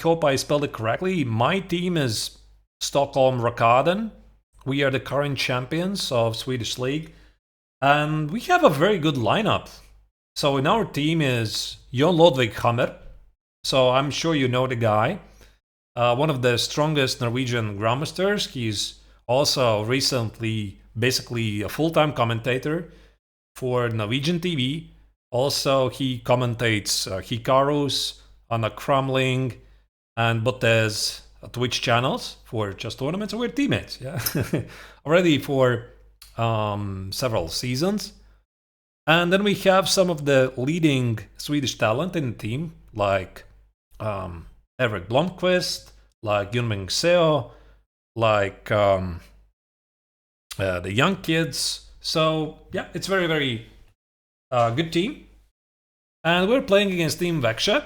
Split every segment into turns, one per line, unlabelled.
hope I spelled it correctly. My team is Stockholm Rockaden. We are the current champions of Swedish League. And we have a very good lineup. So in our team is Jon Lodvig Hammer. So I'm sure you know the guy. One of the strongest Norwegian grandmasters. He's also recently basically a full-time commentator for Norwegian TV. Also, he commentates Hikaru's, Anna Crumling, and Botez Twitch channels for just tournaments. We're teammates, yeah, already for several seasons. And then we have some of the leading Swedish talent in the team, like Eric Blomqvist, like Yunming Seo, like the young kids. So yeah, it's very, very good team. And we're playing against Team Växjö.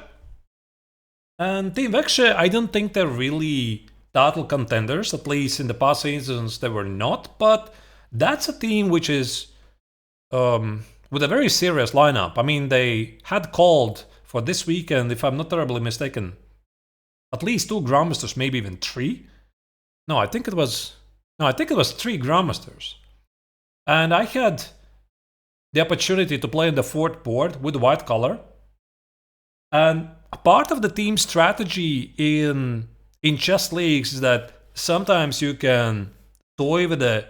And Team Växjö, I don't think they're really title contenders. At least in the past seasons, they were not. But that's a team which is with a very serious lineup. I mean, they had called for this weekend, if I'm not terribly mistaken, at least 2 Grandmasters, maybe even 3. No, I think it was 3 Grandmasters. And I had the opportunity to play on the 4th board with white color. And part of the team strategy in chess leagues is that sometimes you can toy with the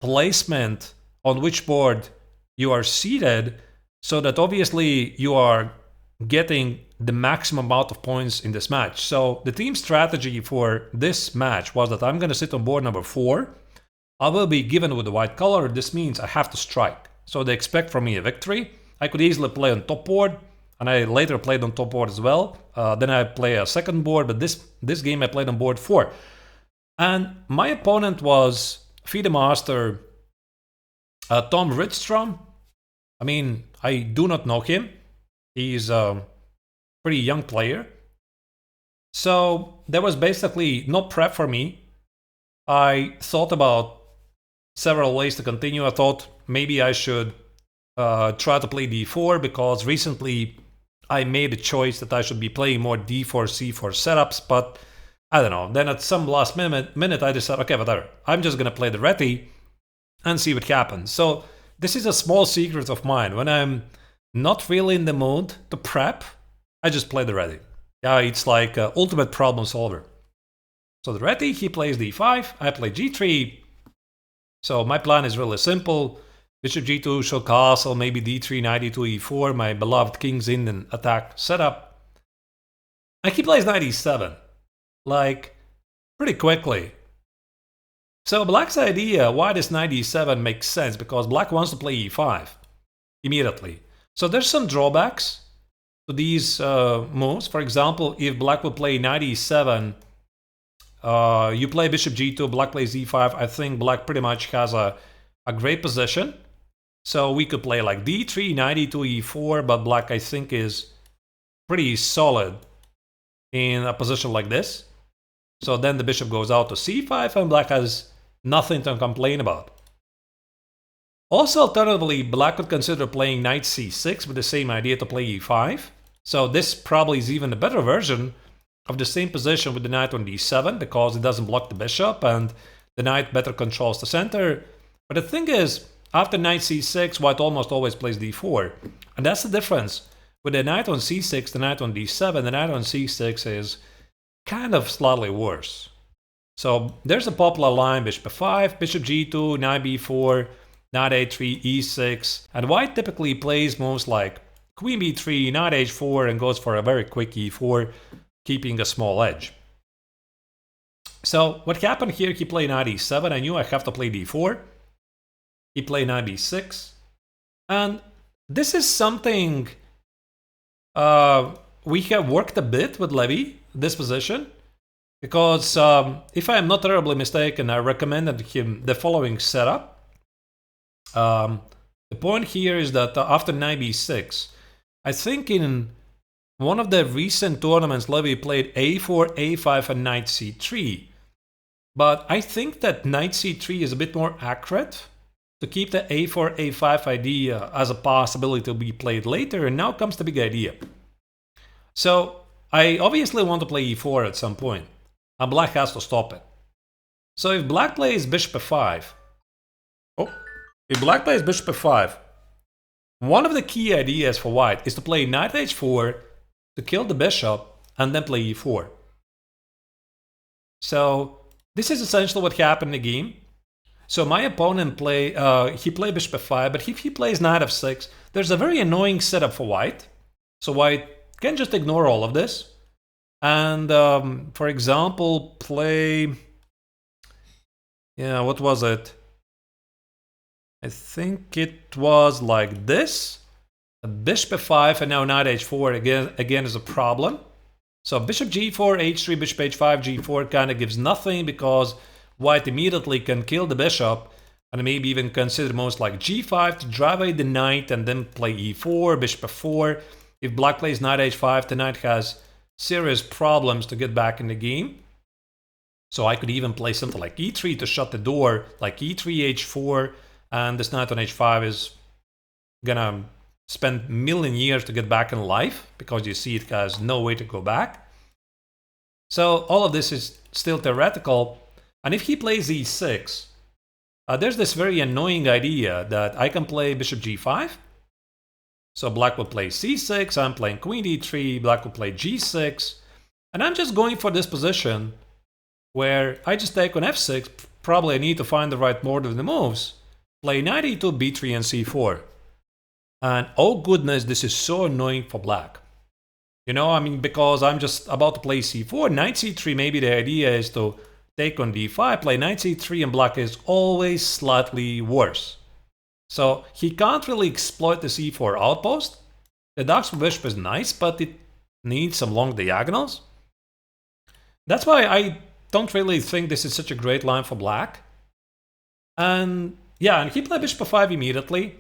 placement on which board you are seated, so that obviously you are getting the maximum amount of points in this match. So the team strategy for this match was that I'm going to sit on board number 4. I will be given with the white color. This means I have to strike. So they expect from me a victory. I could easily play on top board, and I later played on top board as well. Then I play a second board, but this game I played on board 4. And my opponent was FIDE Master Tom Rydstrom. I mean, I do not know him. He's a pretty young player. So there was basically no prep for me. I thought about several ways to continue. I thought maybe I should try to play d4, because recently I made a choice that I should be playing more d4, c4 setups, but I don't know. Then at some last minute I decided, okay, whatever. I'm just going to play the Reti and see what happens. So this is a small secret of mine. When I'm not really in the mood to prep, I just play the Reti. Yeah, it's like ultimate problem solver. So the Reti, he plays d5, I play g3. So my plan is really simple. Bishop g2, show castle, maybe d3, knight e2, e4, my beloved king's in and attack setup. And he plays knight e7, like, pretty quickly. So black's idea, why does knight e7 makes sense? Because black wants to play e5 immediately. So there's some drawbacks to these moves. For example, if black would play knight e7, you play bishop g2, black plays e5, I think black pretty much has a great position. So we could play like d3, knight e2, e4, but black I think is pretty solid in a position like this. So then the bishop goes out to c5 and black has nothing to complain about. Also, alternatively, black could consider playing knight c6 with the same idea to play e5. So this probably is even a better version of the same position with the knight on d7, because it doesn't block the bishop and the knight better controls the center. But the thing is, after knight c6, white almost always plays d4. And that's the difference. With the knight on c6, the knight on d7, the knight on c6 is kind of slightly worse. So there's a popular line, bishop f5, bishop g2, knight b4, knight a3, e6. And white typically plays moves like queen b3, knight h4, and goes for a very quick e4, keeping a small edge. So what happened here, he played knight e7. I knew I have to play d4. He played knight b6. And this is something we have worked a bit with Levy, this position. Because if I am not terribly mistaken, I recommended him the following setup. The point here is that after knight b6, I think in one of the recent tournaments, Levy played a4, a5, and knight c3. But I think that knight c3 is a bit more accurate to keep the a4, a5 idea as a possibility to be played later. And now comes the big idea. So I obviously want to play e4 at some point, and black has to stop it. So if black plays bishop f5, if black plays bishop f5, one of the key ideas for white is to play knight h4 to kill the bishop and then play e4. So this is essentially what happened in the game. So my opponent played bishop f5, but if he plays knight f6, there's a very annoying setup for white. So white can just ignore all of this and, for example, play... Yeah, what was it? I think it was like this. Bishop f5 and now knight h4 again is a problem. So bishop g4, h3, bishop h5, g4 kind of gives nothing because white immediately can kill the bishop and maybe even consider most like g5 to drive away the knight and then play e4, bishop f4. If black plays knight h5, the knight has serious problems to get back in the game. So I could even play something like e3 to shut the door, like e3, h4, and this knight on h5 is gonna spend a million years to get back in life because you see it has no way to go back. So all of this is still theoretical. And if he plays e6, there's this very annoying idea that I can play bishop g5. So black will play c6, I'm playing queen d3, black will play g6. And I'm just going for this position where I just take on f6. Probably I need to find the right order of the moves. Play knight e2, b3, and c4. And oh goodness, this is so annoying for black. You know, I mean, because I'm just about to play c4, knight c3, maybe the idea is to take on d5, play knight c3, and black is always slightly worse. So he can't really exploit the c4 outpost. The dark bishop is nice, but it needs some long diagonals. That's why I don't really think this is such a great line for black. And yeah, and he played bishop f5 immediately.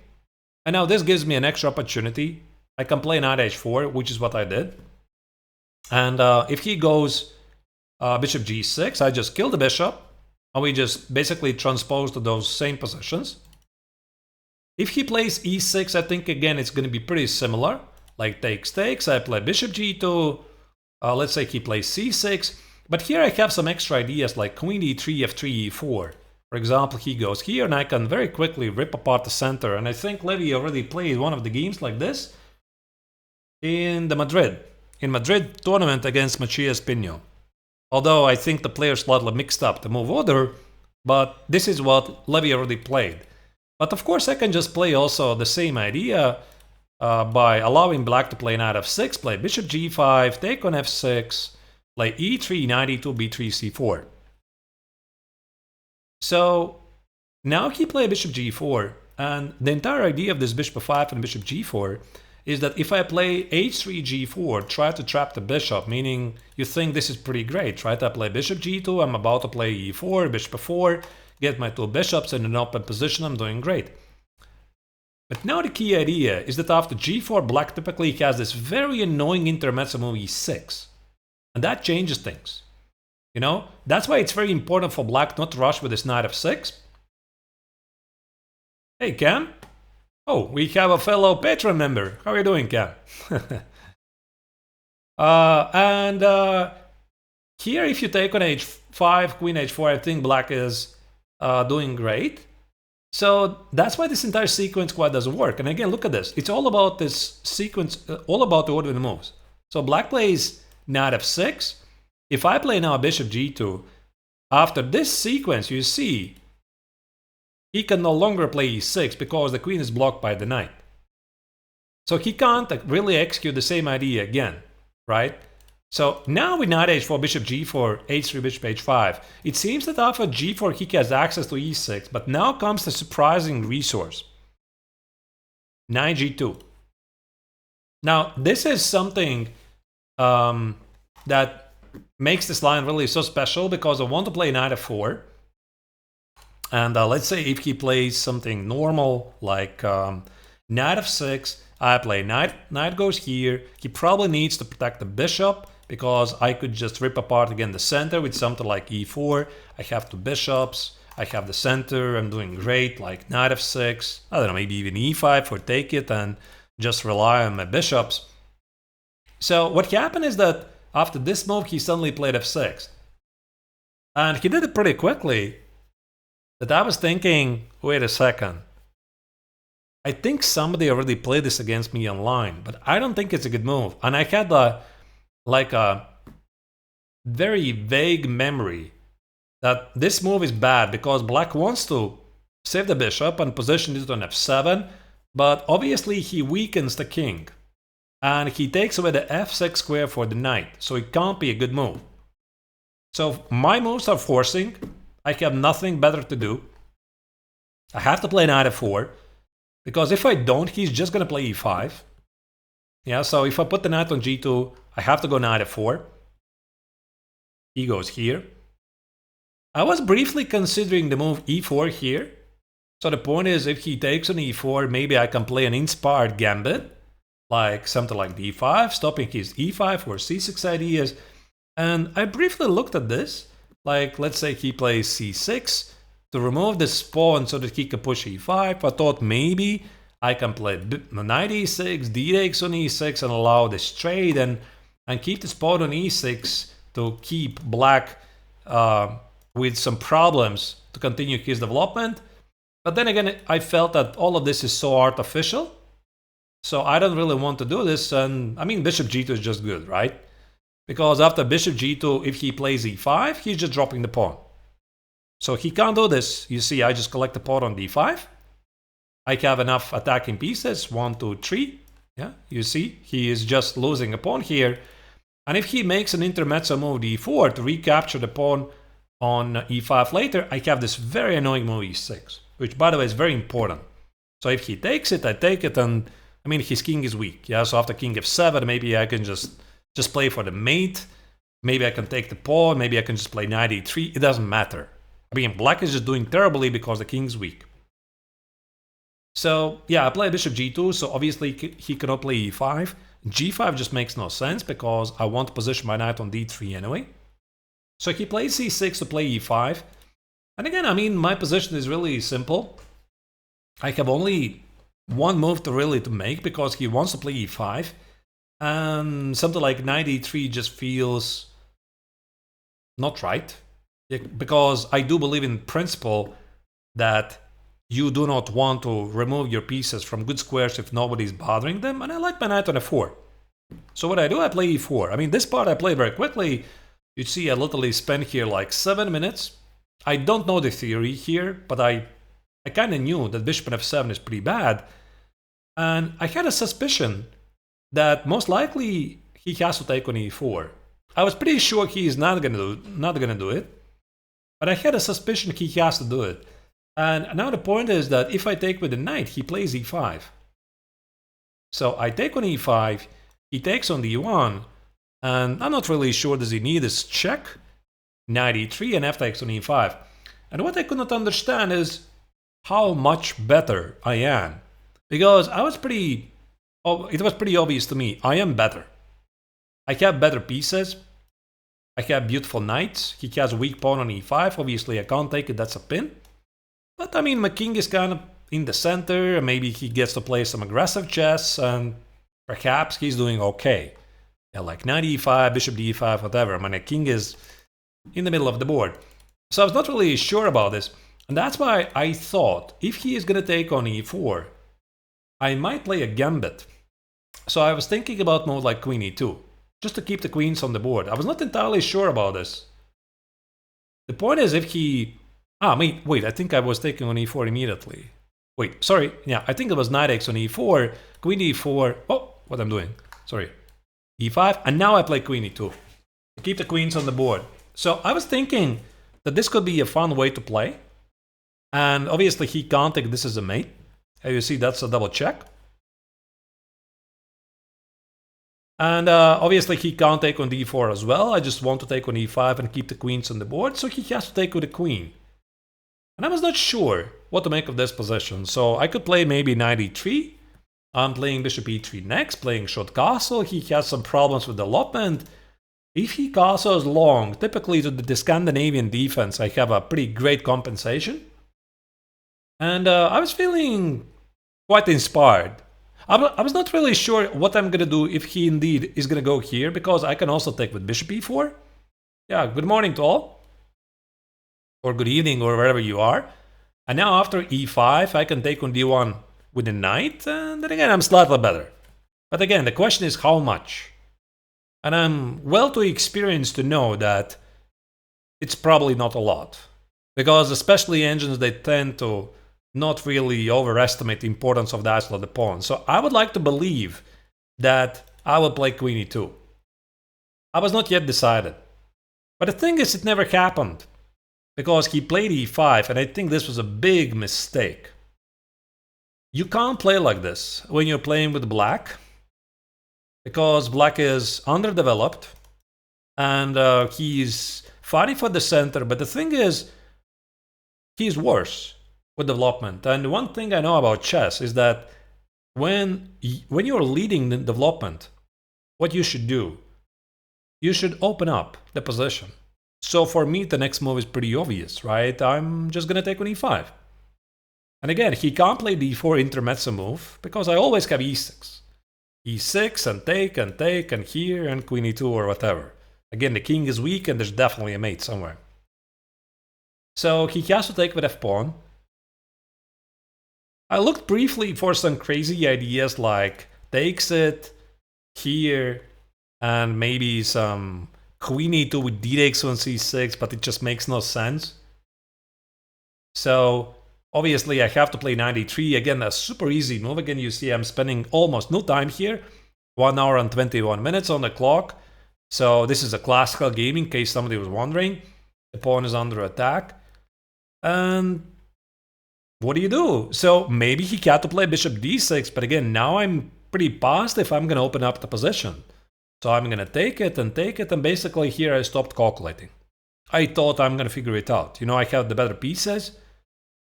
And now this gives me an extra opportunity. I can play knight h4, which is what I did. And if he goes bishop g6, I just kill the bishop. And we just basically transpose to those same positions. If he plays e6, I think again it's going to be pretty similar. Like takes, I play bishop g2. Let's say he plays c6. But here I have some extra ideas like queen e3, f3, e4. For example, he goes here and I can very quickly rip apart the center. And I think Levy already played one of the games like this in Madrid tournament against Macias Pinho. Although I think the players slightly mixed up the move order, but this is what Levy already played. But of course I can just play also the same idea by allowing black to play knight f6, play bishop g5, take on f6, play e3, knight e2, b3, c4. So now he played bishop g4, and the entire idea of this bishop f5 and bishop g4 is that if I play h3, g4, try to trap the bishop, meaning you think this is pretty great, right? I play bishop g2, I'm about to play e4, bishop f4, get my two bishops in an open position, I'm doing great. But now the key idea is that after g4, black typically has this very annoying intermezzo move e6, and that changes things. You know, that's why it's very important for black not to rush with his knight f6. Hey, Cam. Oh, we have a fellow Patreon member. How are you doing, Cam? Here, if you take on h5, queen h4, I think black is doing great. So that's why this entire sequence quite doesn't work. And again, look at this. It's all about this sequence, all about the order of the moves. So black plays knight f6. If I play now bishop g2, after this sequence, you see, he can no longer play e6 because the queen is blocked by the knight. So he can't really execute the same idea again, right? So now with knight h4, bishop g4, h3, bishop h5, it seems that after g4 he has access to e6, but now comes the surprising resource. Knight g2. Now this is something that makes this line really so special because I want to play knight f4. And let's say if he plays something normal like knight f6, I play knight goes here. He probably needs to protect the bishop because I could just rip apart again the center with something like e4. I have two bishops, I have the center, I'm doing great, like knight f6, I don't know, maybe even e5 for take it and just rely on my bishops. So what happened is that after this move, he suddenly played f6. And he did it pretty quickly. That I was thinking, wait a second. I think somebody already played this against me online, but I don't think it's a good move. And I had a very vague memory that this move is bad because black wants to save the bishop and position it on f7, but obviously he weakens the king. And he takes away the f6 square for the knight, so it can't be a good move. So my moves are forcing. I have nothing better to do. I have to play knight f4, because if I don't, he's just going to play e5. Yeah, so if I put the knight on g2, I have to go knight f4. He goes here. I was briefly considering the move e4 here. So the point is, if he takes on e4, maybe I can play an inspired gambit, like something like d5, stopping his e5 or c6 ideas. And I briefly looked at this, like let's say he plays c6 to remove this pawn so that he can push e5. I thought maybe I can play knight e6, d takes on e6 and allow this trade and keep this pawn on e6 to keep black with some problems to continue his development. But then again, I felt that all of this is so artificial, so I don't really want to do this. And I mean, bishop g2 is just good, right? Because after bishop g2, if he plays e5, he's just dropping the pawn. So he can't do this. You see, I just collect the pawn on d5. I have enough attacking pieces, 1, 2, 3. Yeah, you see, he is just losing a pawn here. And if he makes an intermezzo move d4 to recapture the pawn on e5 later, I have this very annoying move e6, which by the way is very important. So if he takes it, I take it, and I mean his king is weak. Yeah, so after king f7, maybe I can just play for the mate. Maybe I can take the pawn. Maybe I can just play knight e3. It doesn't matter. I mean, black is just doing terribly because the king's weak. So yeah, I play bishop g2, so obviously he cannot play e5. g5 just makes no sense because I want to position my knight on d3 anyway. So he plays c6 to play e5. And again, I mean, my position is really simple. I have only one move to make because he wants to play e5. And something like knight e3 just feels not right. Because I do believe in principle that you do not want to remove your pieces from good squares if nobody's bothering them. And I like my knight on f4. So what I do, I play e4. I mean, this part I play very quickly. You see, I literally spent here like 7 minutes. I don't know the theory here, but I kind of knew that bishop on f7 is pretty bad. And I had a suspicion that most likely he has to take on e4. I was pretty sure he is not gonna do it, but I had a suspicion he has to do it. And now the point is that if I take with the knight, he plays e5. So I take on e5, he takes on d1, and I'm not really sure does he need this check, knight e3, and f takes on e5. And what I could not understand is how much better I am, because it was pretty obvious to me. I am better. I have better pieces. I have beautiful knights. He has a weak pawn on e5. Obviously, I can't take it. That's a pin. But I mean, my king is kind of in the center. Maybe he gets to play some aggressive chess, and perhaps he's doing okay. Yeah, like knight e5, bishop d5, whatever. I mean, the king is in the middle of the board. So I was not really sure about this. And that's why I thought if he is going to take on e4, I might play a gambit. So I was thinking about move like queen e2, just to keep the queens on the board. I was not entirely sure about this. The point is if he... wait, I think I was taking on e4 immediately. Wait, sorry. Yeah, I think it was knight x on e4, queen e4. Oh, what I'm doing. Sorry. e5, and now I play queen e2 to keep the queens on the board. So I was thinking that this could be a fun way to play. And obviously he can't take this as a mate. As you see, that's a double check. And obviously he can't take on d4 as well. I just want to take on e5 and keep the queens on the board, so he has to take with the queen. And I was not sure what to make of this position, so I could play maybe knight e3. I'm playing bishop e3 next, playing short castle. He has some problems with development. If he castles long, typically to the Scandinavian defense, I have a pretty great compensation. And I was feeling quite inspired. I was not really sure what I'm gonna do if he indeed is gonna go here, because I can also take with bishop e4. Yeah, good morning to all. Or good evening, or wherever you are. And now after e5, I can take on d1 with the knight, and then again I'm slightly better. But again, the question is how much? And I'm well too experienced to know that it's probably not a lot. Because especially engines, they tend to not really overestimate the importance of the isolated the pawn. So I would like to believe that I will play queen e2. I was not yet decided. But the thing is, it never happened. Because he played e5, and I think this was a big mistake. You can't play like this when you're playing with black, because black is underdeveloped, and he's fighting for the center. But the thing is, he's worse with development. And one thing I know about chess is that when you're leading the development, what you should do, you should open up the position. So for me, the next move is pretty obvious, right? I'm just gonna take on e5. And again, he can't play d4 intermezzo move, because I always have e6. e6 and take, and here, and queen e2 or whatever. Again, the king is weak, and there's definitely a mate somewhere. So he has to take with f-pawn. I looked briefly for some crazy ideas like takes it here, and maybe some queen e2 with d takes on c6, but it just makes no sense. So obviously I have to play knight e3. Again, a super easy move. Again, you see I'm spending almost no time here. 1 hour and 21 minutes on the clock. So this is a classical game, in case somebody was wondering. The pawn is under attack. And what do you do? So maybe he had to play bishop d6, but again, now I'm pretty positive I'm going to open up the position. So I'm going to take it, and basically here I stopped calculating. I thought I'm going to figure it out. You know, I have the better pieces.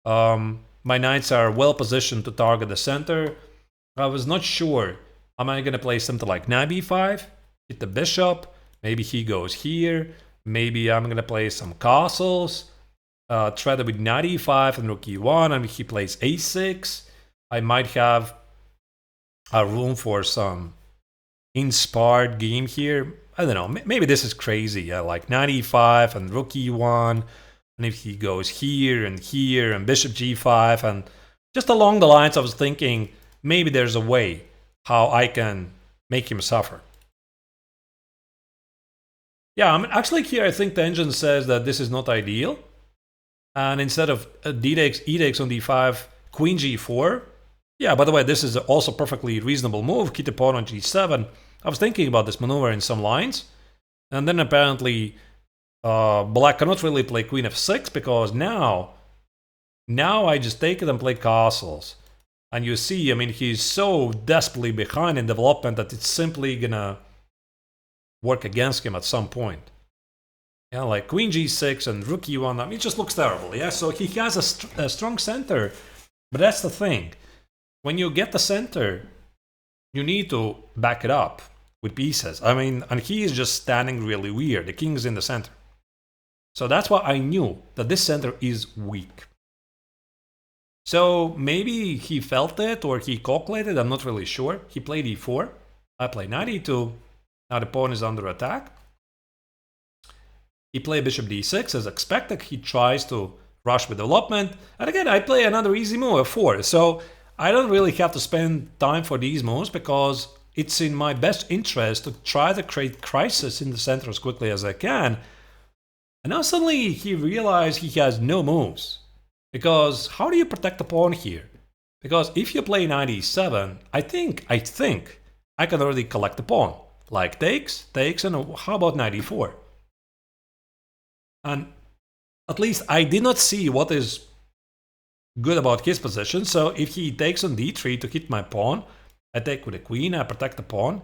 My knights are well positioned to target the center. I was not sure. Am I going to play something like knight b5, hit the bishop, maybe he goes here, maybe I'm going to play some castles, try to with knight e5 and rook e1, and he plays a6. I might have a room for some inspired game here. I don't know, maybe this is crazy. Like knight e5 and rook e1, and if he goes here and bishop g5, and just along the lines I was thinking maybe there's a way how I can make him suffer. Yeah, I mean, actually here I think the engine says that this is not ideal, and instead of d takes, e takes on d5, queen g4. Yeah, by the way, this is also perfectly reasonable move. Keep the pawn on g7. I was thinking about this maneuver in some lines, and then apparently black cannot really play queen f6, because now I just take it and play castles. And you see, I mean, he's so desperately behind in development that it's simply gonna work against him at some point. Yeah, like queen g6 and rook e1, I mean, it just looks terrible. Yeah, so he has a strong center, but that's the thing. When you get the center, you need to back it up with pieces. I mean, and he is just standing really weird. The king is in the center. So that's why I knew that this center is weak. So maybe he felt it or he calculated, I'm not really sure. He played e4, I played knight e2, now the pawn is under attack. He played bishop d6 as expected, he tries to rush with development, and again I play another easy move, f4. So I don't really have to spend time for these moves, because it's in my best interest to try to create crisis in the center as quickly as I can. And now suddenly he realized he has no moves. Because how do you protect the pawn here? Because if you play knight e7, I think I can already collect the pawn. Like takes, and how about knight e4? And at least I did not see what is good about his position. So if he takes on d3 to hit my pawn, I take with the queen, I protect the pawn.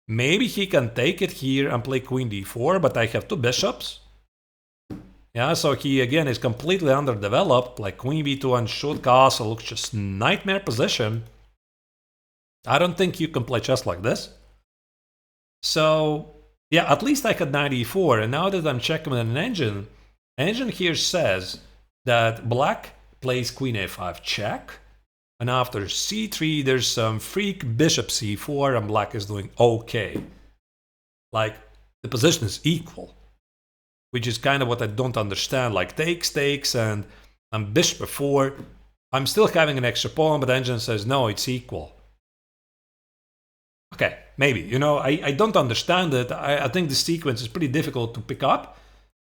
Maybe he can take it here and play queen d4, but I have two bishops. Yeah, so he again is completely underdeveloped, like queen b2 and shoot castle looks just nightmare position. I don't think you can play chess like this. So yeah, at least I had knight e4, and now that I'm checking with an engine here says that black plays queen a5 check, And after c3, there's some freak bishop c4, and black is doing okay. Like, the position is equal, which is kind of what I don't understand. Like, takes, and bishop f4. I'm still having an extra pawn, but the engine says, no, it's equal. Okay, maybe. You know, I don't understand it. I think the sequence is pretty difficult to pick up.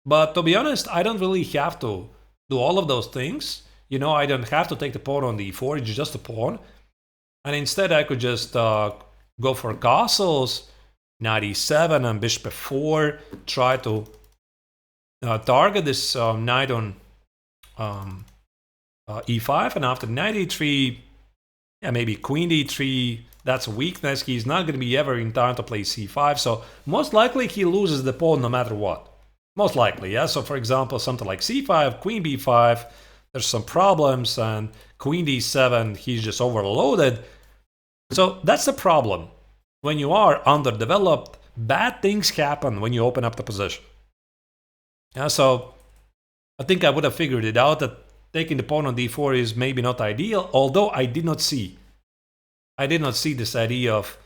But to be honest, I don't really have to do all of those things. You know, I don't have to take the pawn on d4, it's just a pawn. And instead I could just go for castles, knight e7 and bishop f4, try to target this knight on e5, and after knight e3, yeah, maybe queen d3, that's a weakness. He's not going to be ever in time to play c5, so most likely he loses the pawn no matter what. Most likely, yeah. So for example, something like c5, queen b5, there's some problems, and queen d7, he's just overloaded. So that's the problem. When you are underdeveloped, bad things happen when you open up the position. Yeah, so I think I would have figured it out that taking the pawn on d4 is maybe not ideal, although I did not see this idea of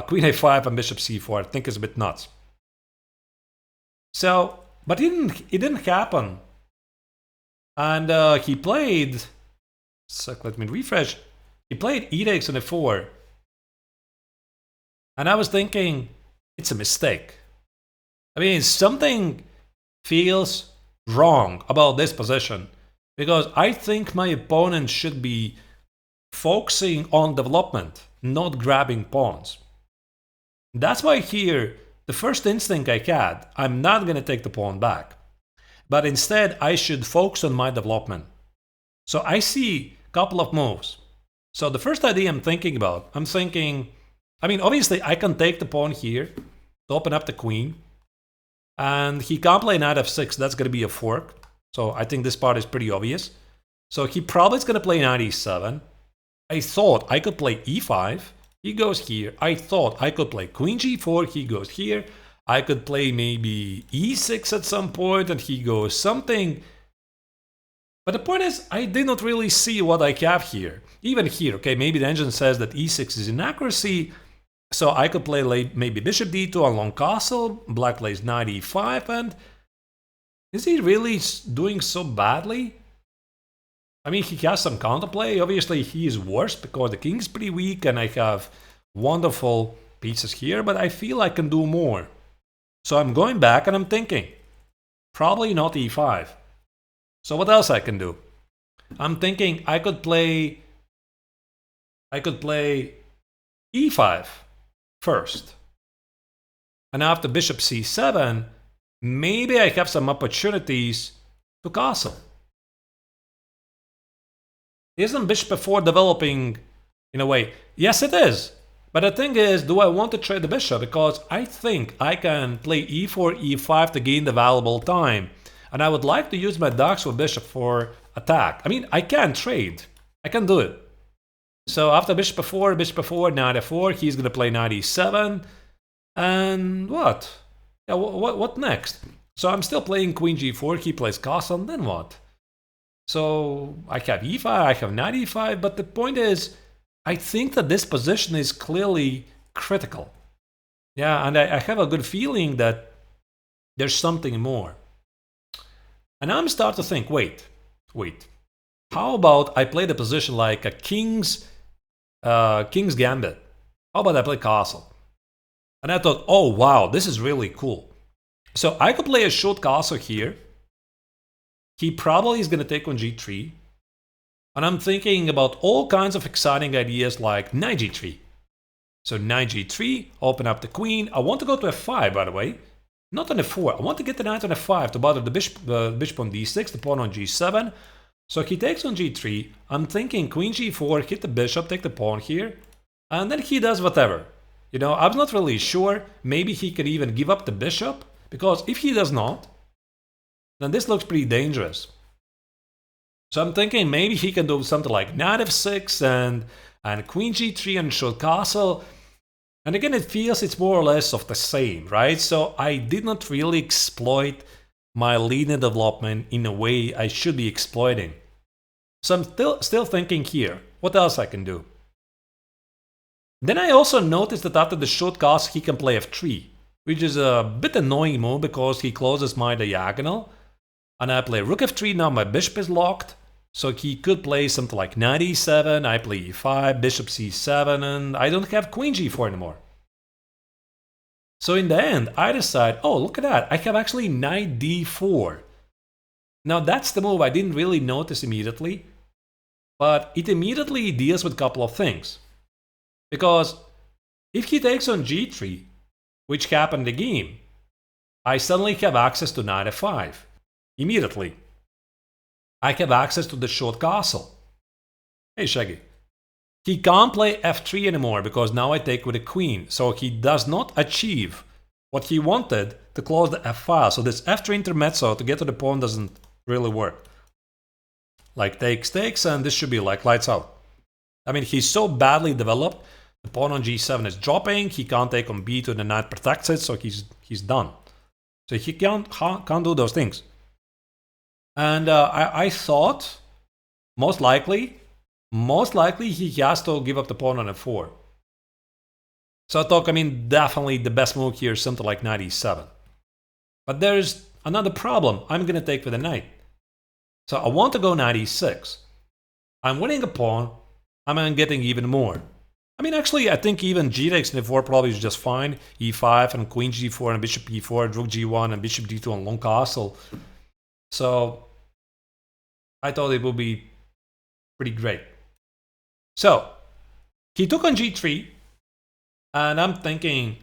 queen a5 and bishop c4. I think it's a bit nuts. So, but it didn't happen. And he played, let me refresh, he played e takes on f4. And I was thinking, it's a mistake. I mean, something feels wrong about this position, because I think my opponent should be focusing on development, not grabbing pawns. That's why here, the first instinct I had, I'm not going to take the pawn back. But instead, I should focus on my development. So I see a couple of moves. So the first idea I'm thinking, I mean, obviously I can take the pawn here to open up the queen. And he can't play knight f6, that's going to be a fork. So I think this part is pretty obvious. So he probably is going to play knight e7. I thought I could play e5, he goes here. I thought I could play queen g4, he goes here. I could play maybe e6 at some point, and he goes something. But the point is, I did not really see what I have here. Even here, okay, maybe the engine says that e6 is inaccuracy. So I could play maybe bishop d2 on long castle, black plays knight e5, and is he really doing so badly? I mean, he has some counterplay. Obviously, he is worse because the king's pretty weak, and I have wonderful pieces here, but I feel I can do more. So I'm going back and I'm thinking, probably not e5. So what else I can do? I'm thinking I could play e5 first. And after bishop c7, maybe I have some opportunities to castle. Isn't bishop f4 developing in a way? Yes, it is. But the thing is, do I want to trade the bishop? Because I think I can play e4, e5 to gain the valuable time. And I would like to use my darks with bishop for attack. I mean, I can trade. I can do it. So after bishop f4, knight f4, he's going to play knight e7. And what? Yeah, what next? So I'm still playing queen g4, he plays castle, and then what? So I have e5, I have knight e5, but the point is, I think that this position is clearly critical. Yeah, and I have a good feeling that there's something more. And I'm starting to think, wait. How about I play the position like a king's gambit? How about I play castle? And I thought, oh wow, this is really cool. So I could play a short castle here. He probably is going to take on g3. And I'm thinking about all kinds of exciting ideas like knight g3. So knight g3, open up the queen. I want to go to f5, by the way. Not on f4. I want to get the knight on f5 to bother the bishop on d6, the pawn on g7. So he takes on g3. I'm thinking queen g4, hit the bishop, take the pawn here. And then he does whatever. You know, I'm not really sure. Maybe he could even give up the bishop. Because if he does not, then this looks pretty dangerous. So I'm thinking maybe he can do something like knight f6 and queen g3 and short castle. And again, it feels it's more or less of the same, right? So I did not really exploit my linear development in a way I should be exploiting. So I'm still thinking here. what else I can do? Then I also noticed that after the short castle, he can play f3, which is a bit annoying move because he closes my diagonal. And I play rook f3, now my bishop is locked. So he could play something like knight e7, I play e5, bishop c7, and I don't have queen g4 anymore. So in the end, I decide, oh, look at that, I have actually knight d4. Now that's the move I didn't really notice immediately, but it immediately deals with a couple of things. Because if he takes on g3, which happened in the game, I suddenly have access to knight f5. Immediately. I have access to the short castle. Hey, Shaggy. He can't play f3 anymore because now I take with the queen. So he does not achieve what he wanted to close the f file. So this f3 intermezzo to get to the pawn doesn't really work. Like takes, and this should be like lights out. I mean, he's so badly developed. The pawn on g7 is dropping. He can't take on b2, the knight protects it, so he's done. So he can't do those things. And I thought, most likely he has to give up the pawn on f4. So I thought, I mean, definitely the best move here is something like knight e7. But there's another problem. I'm going to take with the knight. So I want to go knight e6. I'm winning a pawn. I'm getting even more. I mean, actually, I think even g takes on e4 probably is just fine. e5 and queen g4 and bishop e4, rook g1 and bishop d2 on long castle. So I thought it would be pretty great. So he took on g3, and I'm thinking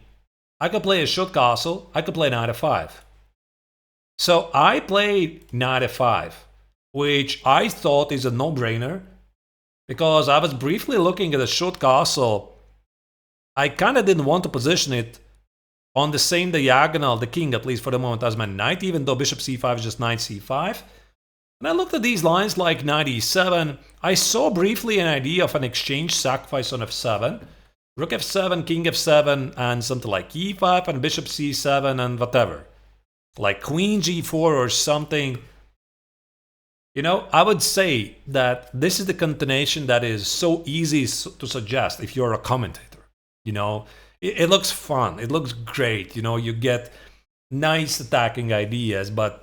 I could play a short castle. I could play knight f5. So I played knight f5, which I thought is a no-brainer. Because I was briefly looking at a short castle, I kind of didn't want to position it on the same diagonal, the king at least for the moment, as my knight, even though bishop c5 is just knight c5. And I looked at these lines like knight e7. I saw briefly an idea of an exchange sacrifice on f7. Rook f7, king f7, and something like e5 and bishop c7 and whatever. Like queen g4 or something. You know, I would say that this is the continuation that is so easy to suggest if you're a commentator. You know, it looks fun. It looks great. You know, you get nice attacking ideas. But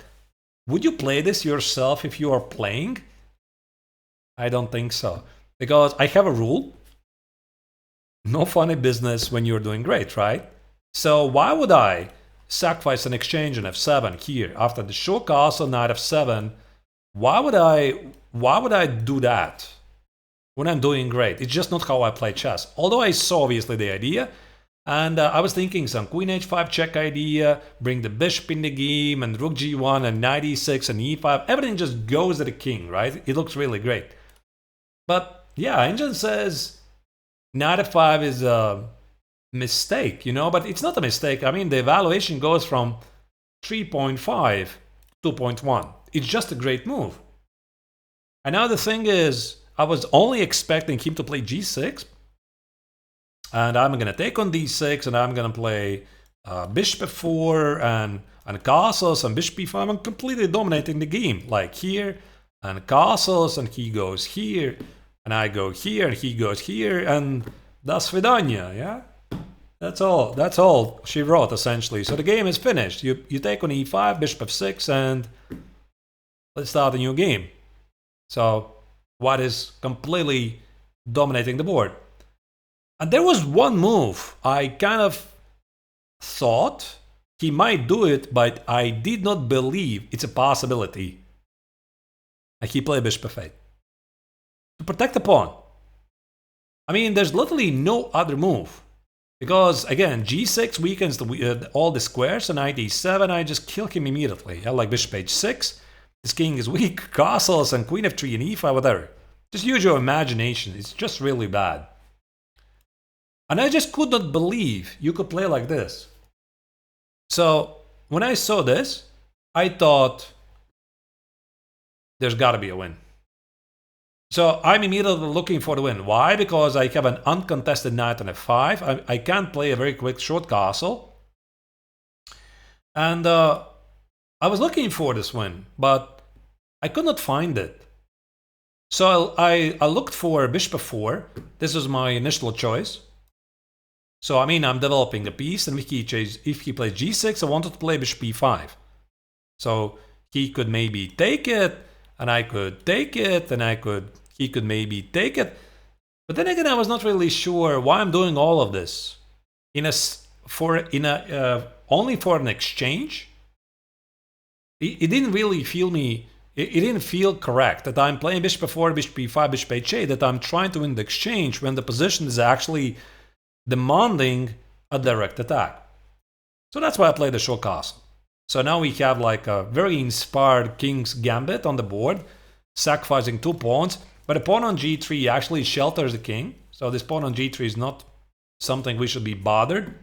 would you play this yourself if you are playing? I don't think so. Because I have a rule. No funny business when you're doing great, right? So why would I sacrifice an exchange on f7 here after the short castle, knight f7? Why would I do that when I'm doing great? It's just not how I play chess. Although I saw obviously the idea, and I was thinking some queen h5 check idea, bring the bishop in the game, and rook g1 and knight e6 and e5. Everything just goes to the king, right? It looks really great. But yeah, engine says knight f5 is a mistake, you know, but it's not a mistake. I mean, the evaluation goes from 3.5 to 2.1. It's just a great move. And now the thing is, I was only expecting him to play g6. And I'm going to take on d6, and I'm going to play bishop f4 and castles and bishop e5. I'm completely dominating the game. Like here, and castles, and he goes here, and I go here, and he goes here, and das vidanya, yeah? That's all she wrote, essentially. So the game is finished. You take on e5, bishop f6, and let's start a new game. So white is completely dominating the board. And there was one move I kind of thought he might do it, but I did not believe it's a possibility. And he played bishop f8 to protect the pawn. I mean, there's literally no other move. Because, again, g6 weakens all the squares, and knight e7, I just kill him immediately. Yeah, like bishop h6. This king is weak, castles, and queen f3 and e5, whatever. Just use your imagination. It's just really bad. And I just could not believe you could play like this. So, when I saw this, I thought, there's got to be a win. So I'm immediately looking for the win. Why? Because I have an uncontested knight on f5. I can't play a very quick short castle. And I was looking for this win, but I could not find it. So I looked for bishop f4. This was my initial choice. So I mean, I'm developing a piece, and if he plays g6, I wanted to play bishop e5. So he could maybe take it, and I could take it, and he could maybe take it. But then again, I was not really sure why I'm doing all of this only for an exchange. It didn't really feel me. It didn't feel correct that I'm playing bishop f4, bishop e5, bishop h8, that I'm trying to win the exchange when the position is actually demanding a direct attack. So that's why I played the short castle. So now we have like a very inspired king's gambit on the board, sacrificing 2 pawns, but a pawn on g3 actually shelters the king. So this pawn on g3 is not something we should be bothered.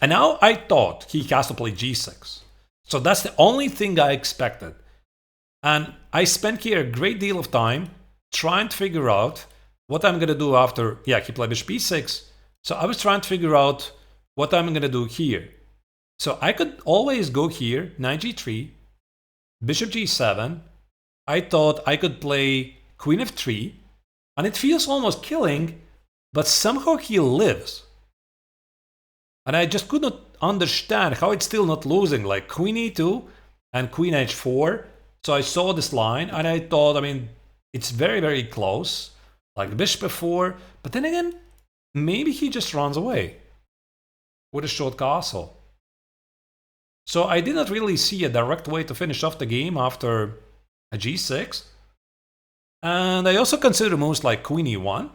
And now I thought he has to play g6. So that's the only thing I expected. And I spent here a great deal of time trying to figure out what I'm going to do after, he played bishop e6. So I was trying to figure out what I'm going to do here. So I could always go here, knight g3, bishop g7. I thought I could play queen f3, and it feels almost killing, but somehow he lives. And I just could not understand how it's still not losing, like queen e2 and queen h4. So I saw this line, and I thought, I mean, it's very, very close, like bishop f4. But then again, maybe he just runs away with a short castle. So I did not really see a direct way to finish off the game after a g6. And I also consider moves like queen e1,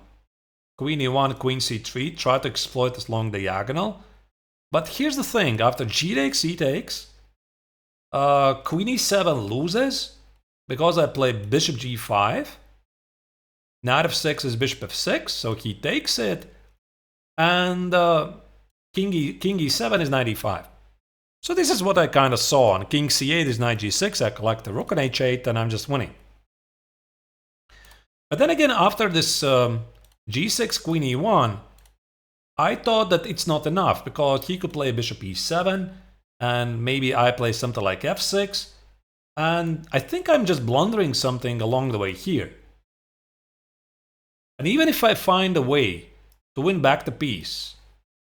queen c3, try to exploit this long diagonal. But here's the thing, after g takes, e takes, queen e7 loses because I play bishop g5. Knight f6 is bishop f6, so he takes it. And king e7 is knight e5. So this is what I kind of saw. On king c8 is knight g6, I collect the rook on h8, and I'm just winning. But then again, after this g6, queen e1, I thought that it's not enough, because he could play bishop e7, and maybe I play something like f6, and I think I'm just blundering something along the way here. And even if I find a way to win back the piece,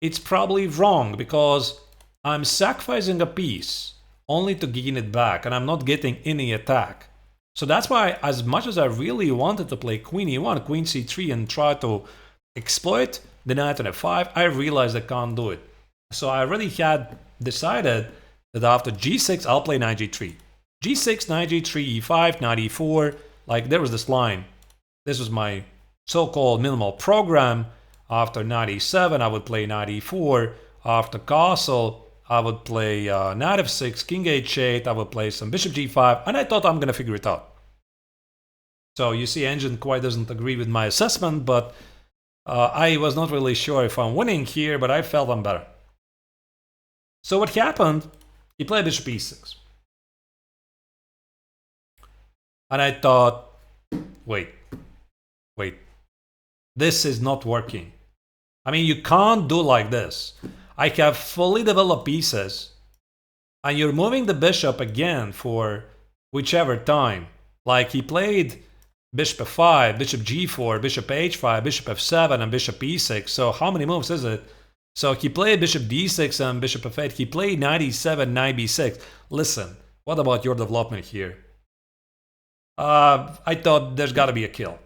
it's probably wrong, because I'm sacrificing a piece only to gain it back, and I'm not getting any attack. So that's why, as much as I really wanted to play queen e1, queen c3, and try to exploit the knight on f5, I realized I can't do it. So I already had decided that after g6, I'll play knight g3. g6, knight g3, e5, knight e4, like there was this line. This was my so-called minimal program. After knight e7, I would play knight e4. After castle, I would play knight f6, king h8, I would play some bishop g5, and I thought I'm going to figure it out. So you see, engine quite doesn't agree with my assessment, but I was not really sure if I'm winning here, but I felt I'm better. So what happened? He played bishop e6. And I thought, wait, this is not working. I mean, you can't do like this. I have fully developed pieces, and you're moving the bishop again for whichever time. Like he played bishop f5, bishop g4, bishop h5, bishop f7, and bishop e6. So how many moves is it? So he played bishop d6 and bishop f8. He played knight e7, knight b6. Listen, what about your development here? I thought there's got to be a kill.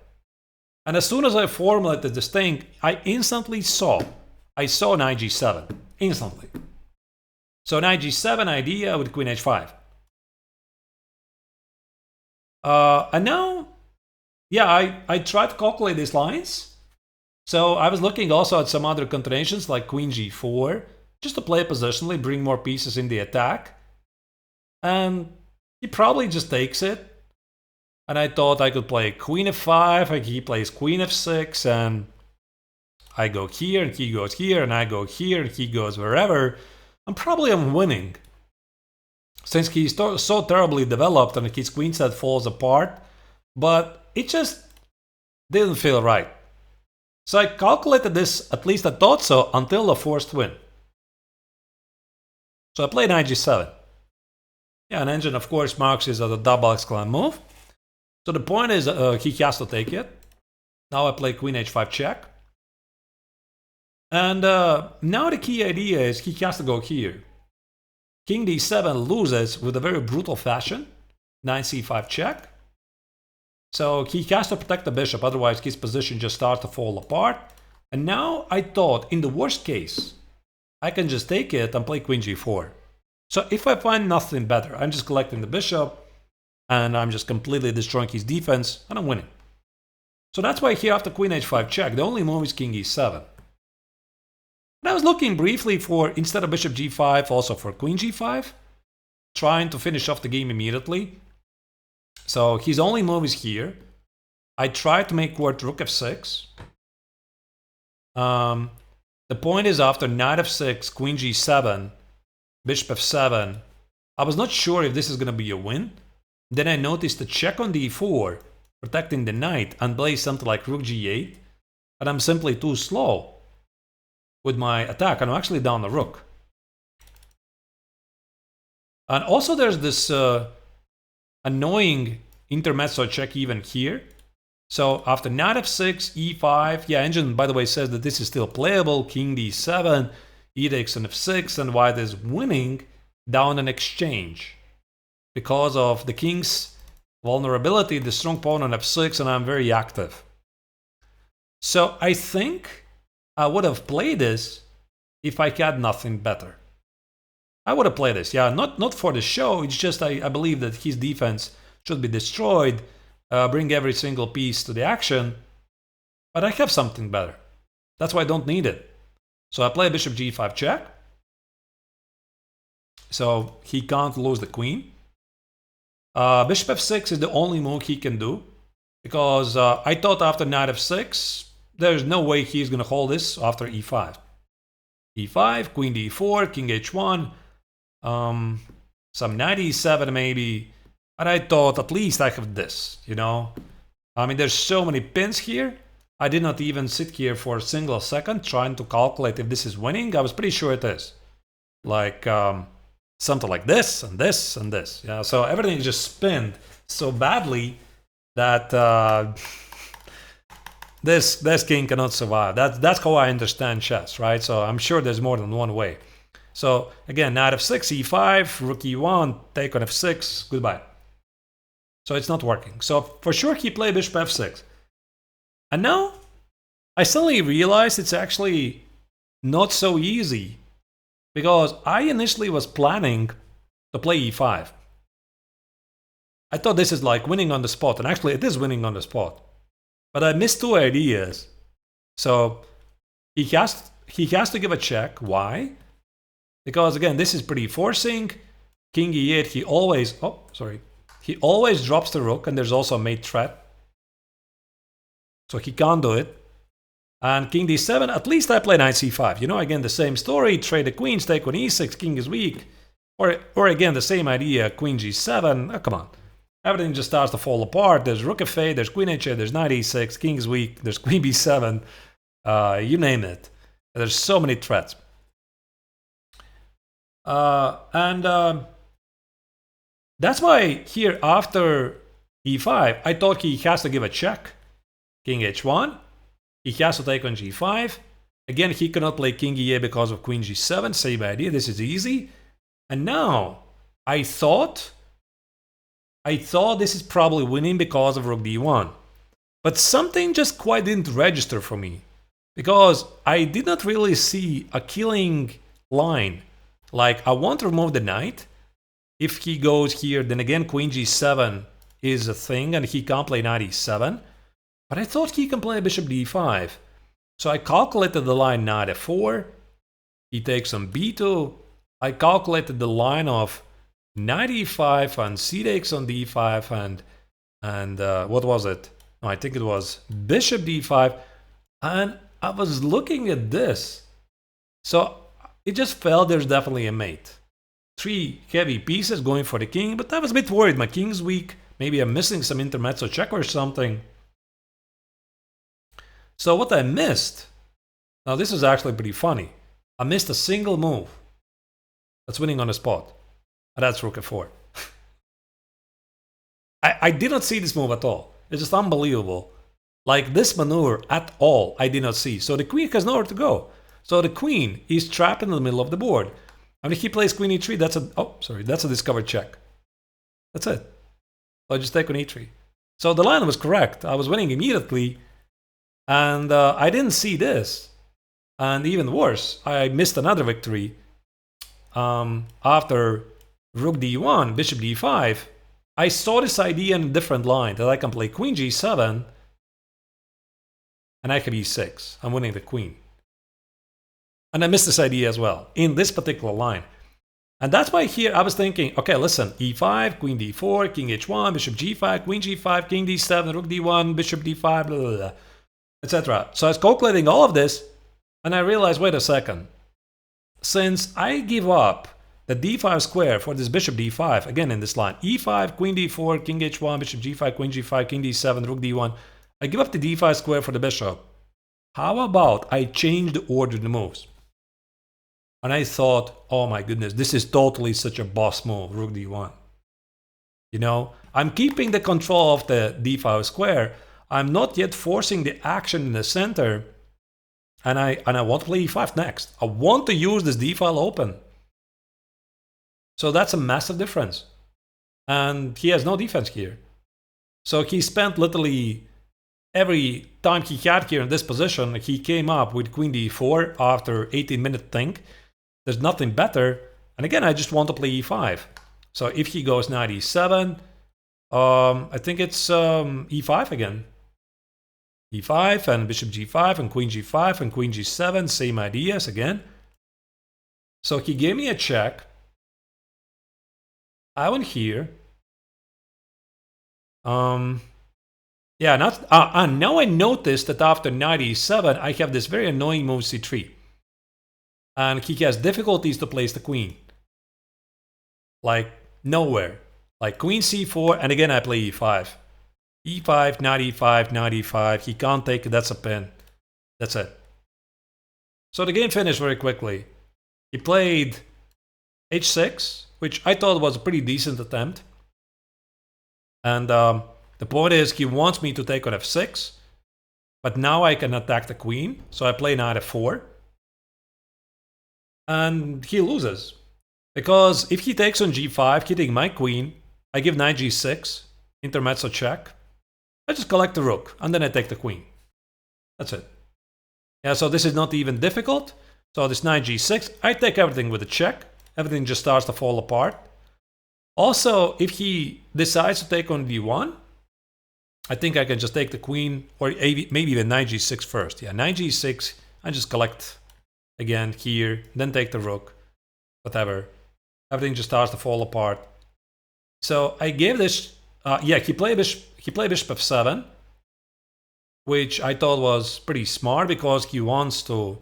And as soon as I formulated this thing, I instantly saw knight g7, instantly. So knight g7 idea with queen h5. And now, I tried to calculate these lines. So I was looking also at some other continuations like queen g4, just to play positionally, bring more pieces in the attack. And he probably just takes it. And I thought I could play queen f5, he plays queen f6, and I go here, and he goes here, and I go here, and he goes wherever. And probably I'm winning, since he's so terribly developed and his queen set falls apart. But it just didn't feel right. So I calculated this, at least I thought so, until the forced win. So I played knight g7. Yeah, an engine of course marks this as a double exclamation move. So the point is he has to take it. Now I play queen h5 check. And now the key idea is he has to go here. King d7 loses with a very brutal fashion. Knight c5 check. So he has to protect the bishop, otherwise his position just starts to fall apart. And now I thought, in the worst case, I can just take it and play queen g4. So if I find nothing better, I'm just collecting the bishop, and I'm just completely destroying his defense, and I'm winning. So that's why here after queen h5 check, the only move is king e7. And I was looking briefly for, instead of bishop g5, also for queen g5, trying to finish off the game immediately. So his only move is here. I tried to make work rook f6. The point is after knight f6, queen g7, bishop f7, I was not sure if this is going to be a win. Then I noticed a check on d4, protecting the knight, and play something like rook g8, and I'm simply too slow with my attack, and I'm actually down the rook. And also there's this annoying intermezzo check even here. So after knight f6, e5, yeah, engine by the way says that this is still playable, king d7, e takes on f6, and white is winning down an exchange. Because of the king's vulnerability, the strong pawn on f6, and I'm very active. So I think I would have played this if I had nothing better. I would have played this, yeah, not for the show, it's just I believe that his defense should be destroyed, bring every single piece to the action, but I have something better. That's why I don't need it. So I play bishop g5 check, so he can't lose the queen. Bishop f6 is the only move he can do, because I thought after knight f6, there's no way he's going to hold this after e5. e5, queen d4, king h1, some knight e7 maybe, and I thought at least I have this, you know. I mean, there's so many pins here. I did not even sit here for a single second trying to calculate if this is winning. I was pretty sure it is. Like something like this and this and this. Yeah, so everything just spinned so badly that this king cannot survive. That's how I understand chess, right? So I'm sure there's more than one way. So again, knight f6, e5, rook e1, take on f6, goodbye. So it's not working. So for sure he played bishop f6. And now I suddenly realized it's actually not so easy, because I initially was planning to play e5. I thought this is like winning on the spot, and actually it is winning on the spot. But I missed two ideas. So he has to give a check. Why? Because again, this is pretty forcing. King e8, he always drops the rook, and there's also a mate threat. So he can't do it. And king d7, at least I play knight c5. You know, again, the same story, trade the queens, take on e6, king is weak. Or again, the same idea, queen g7, oh, come on. Everything just starts to fall apart. There's rook f8, there's queen h8, there's knight e6, king is weak, there's queen b7, you name it. There's so many threats. That's why here after e5, I thought he has to give a check. King h1, he has to take on g5. Again, he cannot play king e8 because of queen g7, same idea, this is easy. And now, I thought this is probably winning because of rook d1. But something just quite didn't register for me, because I did not really see a killing line. Like, I want to remove the knight. If he goes here, then again queen g7 is a thing, and he can't play knight e7. But I thought he can play bishop d5. So I calculated the line knight f4. He takes on b2. I calculated the line of knight e5 and c takes on d5 and what was it? No, I think it was bishop d5. And I was looking at this. So it just felt there's definitely a mate. 3 heavy pieces going for the king, but I was a bit worried. My king's weak. Maybe I'm missing some intermezzo check or something. So what I missed, now this is actually pretty funny. I missed a single move that's winning on the spot. And that's rook f4. I did not see this move at all. It's just unbelievable. Like this maneuver at all, I did not see. So the queen has nowhere to go. So the queen is trapped in the middle of the board. And if he plays queen e3, that's a, oh, sorry, that's a discovered check. That's it. So I just take on e3. So the line was correct. I was winning immediately. And I didn't see this. And even worse, I missed another victory. After rook d1, bishop d5, I saw this idea in a different line, that I can play queen g7, and I have e6. I'm winning the queen. And I missed this idea as well, in this particular line. And that's why here I was thinking, okay, listen, e5, queen d4, king h1, bishop g5, queen g5, king d7, rook d1, bishop d5, blah, blah, blah, etc. So I was calculating all of this, and I realized, wait a second. Since I give up the d5 square for this bishop d5, again in this line, e5, queen d4, king h1, bishop g5, queen g5, king d7, rook d1, I give up the d5 square for the bishop. How about I change the order of the moves? And I thought, oh my goodness, this is totally such a boss move, rook d1. You know, I'm keeping the control of the d5 square. I'm not yet forcing the action in the center. And I want to play e5 next. I want to use this d file open. So that's a massive difference. And he has no defense here. So he spent literally every time he had here in this position, he came up with queen d4 after 18-minute think. There's nothing better. And again, I just want to play e5. So if he goes knight e7, I think it's e5 again. e5 and bishop g5 and queen g7, same ideas again. So he gave me a check. I went here. Yeah, and now I noticed that after knight e7, I have this very annoying move c3. And he has difficulties to place the queen. Like, nowhere. Like queen c4, and again I play e5. e5, knight e5, knight e5. He can't take it, that's a pin. That's it. So the game finished very quickly. He played h6, which I thought was a pretty decent attempt. And the point is, he wants me to take on f6. But now I can attack the queen, so I play knight f4. And he loses. Because if he takes on g5, hitting my queen, I give knight g6, intermezzo check. I just collect the rook, and then I take the queen. That's it. Yeah, so this is not even difficult. So this knight g6, I take everything with a check. Everything just starts to fall apart. Also, if he decides to take on d1, I think I can just take the queen, or maybe even knight g6 first. Yeah, knight g6, I just collect again here, then take the rook, whatever. Everything just starts to fall apart. So I gave this, yeah, he played bishop f7, which I thought was pretty smart because he wants to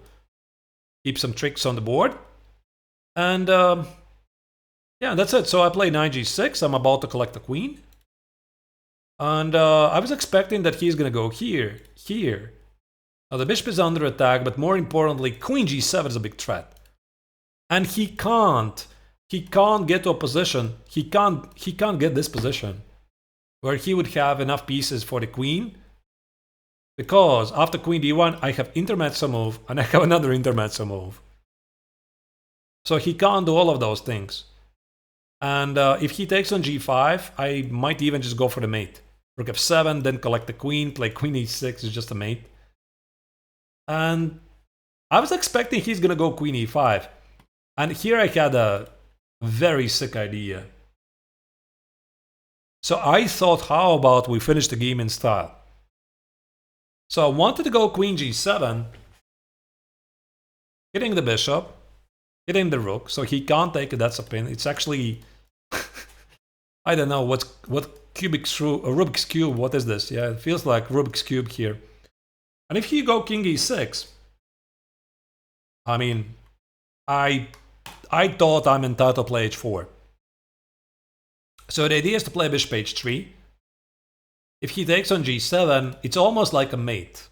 keep some tricks on the board. And yeah, that's it. So I play knight g6. I'm about to collect the queen. And I was expecting that he's going to go here, here. Now the bishop is under attack, but more importantly, queen g7 is a big threat. And he can't get to a position, he can't get this position where he would have enough pieces for the queen. Because after queen d1, I have intermezzo move, and I have another intermezzo move. So he can't do all of those things. And if he takes on g5, I might even just go for the mate. Rook f7, then collect the queen, play queen e6 is just a mate. And I was expecting he's going to go queen e5. And here I had a very sick idea. So I thought, how about we finish the game in style? So I wanted to go queen g7, hitting the bishop, hitting the rook, so he can't take it, that's a pin. It's actually, I don't know, what Rubik's Cube, what is this? Yeah, it feels like Rubik's Cube here. And if you go king e6, I mean, I thought I'm entitled to play h4. So the idea is to play bishop h3. If he takes on g7, it's almost like a mate.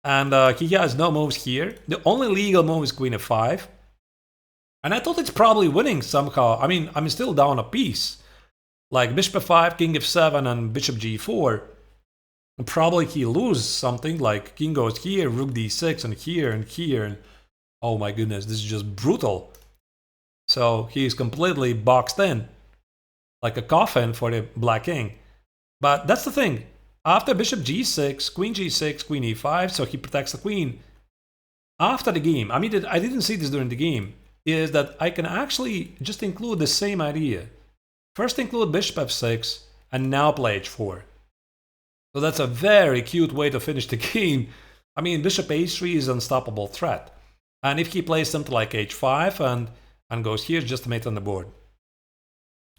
And he has no moves here. The only legal move is queen f5. And I thought it's probably winning somehow. I mean, I'm still down a piece. like bishop f5, king f7, and bishop g4, probably he loses something, like king goes here, rook d6, and here, and here, and oh my goodness, this is just brutal. So he's completely boxed in, like a coffin for the black king. But that's the thing. After bishop g6, queen g6, queen e5, so he protects the queen. After the game, I mean, I didn't see this during the game, is that I can actually just include the same idea. First include bishop f6, and now play h4. So that's a very cute way to finish the game. I mean, bishop h3 is an unstoppable threat. And if he plays something like h5 and goes here, just to mate on the board.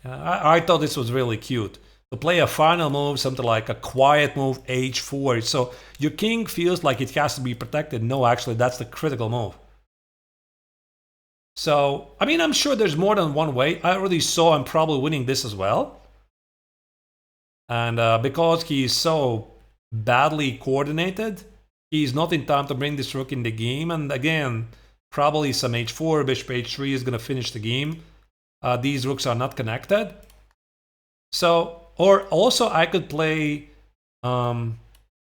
I thought this was really cute. To play a final move, something like a quiet move, h4. So your king feels like it has to be protected. No, actually, that's the critical move. So, I mean, I'm sure there's more than one way. I already saw I'm probably winning this as well. And because he's so badly coordinated, he's not in time to bring this rook in the game. And again, probably some h4, bishop h3 is going to finish the game. These rooks are not connected. So, or also I could play some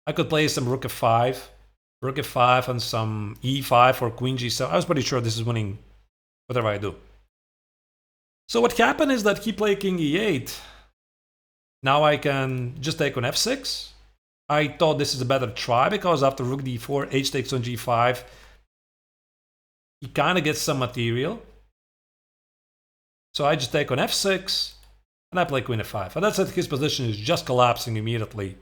rook f5 and some e5 or queen g7. I was pretty sure this is winning whatever I do. So what happened is that he played king e8. Now I can just take on f6. I thought this is a better try because after rook d4, h takes on g5, he kind of gets some material. So I just take on f6, and I play queen f5. And that's it, his position is just collapsing immediately.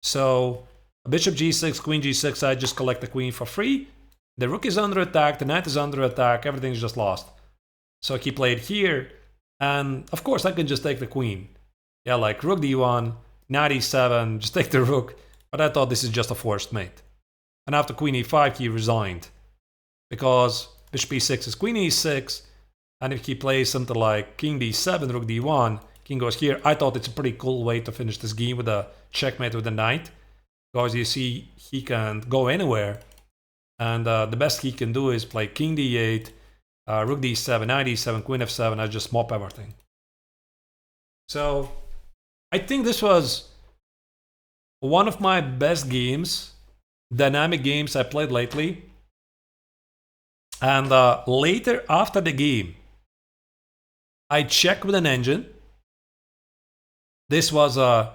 So bishop g6, queen g6, I just collect the queen for free. The rook is under attack, the knight is under attack, everything's just lost. So he played here, and of course I can just take the queen. Yeah, like rook d1, knight e7, just take the rook. But I thought this is just a forced mate. And after queen e5, he resigned. Because bishop e6 is queen e6, and if he plays something like king d7, rook d1, king goes here, I thought it's a pretty cool way to finish this game with a checkmate with the knight. Because you see, he can go anywhere. And the best he can do is play king d8, rook d7, knight e7, queen f7, I just mop everything. So I think this was one of my best games, dynamic games I played lately. And later after the game, I checked with an engine. This was a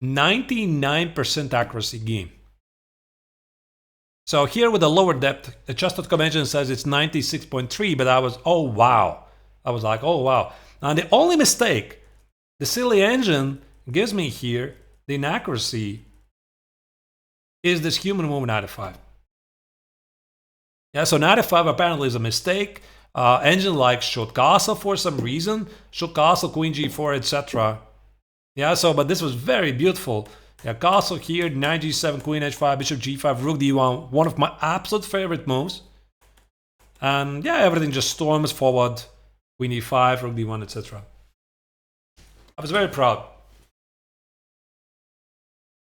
99% accuracy game. So here with the lower depth, the Just.com engine says it's 96.3, but I was, oh wow. I was like, oh wow. Now the only mistake the silly engine gives me here, the inaccuracy, is this human move knight f5. Yeah, so knight f5 apparently is a mistake. Engine likes short castle for some reason. Short castle, queen g4, etc. Yeah, so, but this was very beautiful. Yeah, castle here, knight g7, queen h5, bishop g5, rook d1. One of my absolute favorite moves. And yeah, everything just storms forward. Queen e5, rook d1, etc. I was very proud.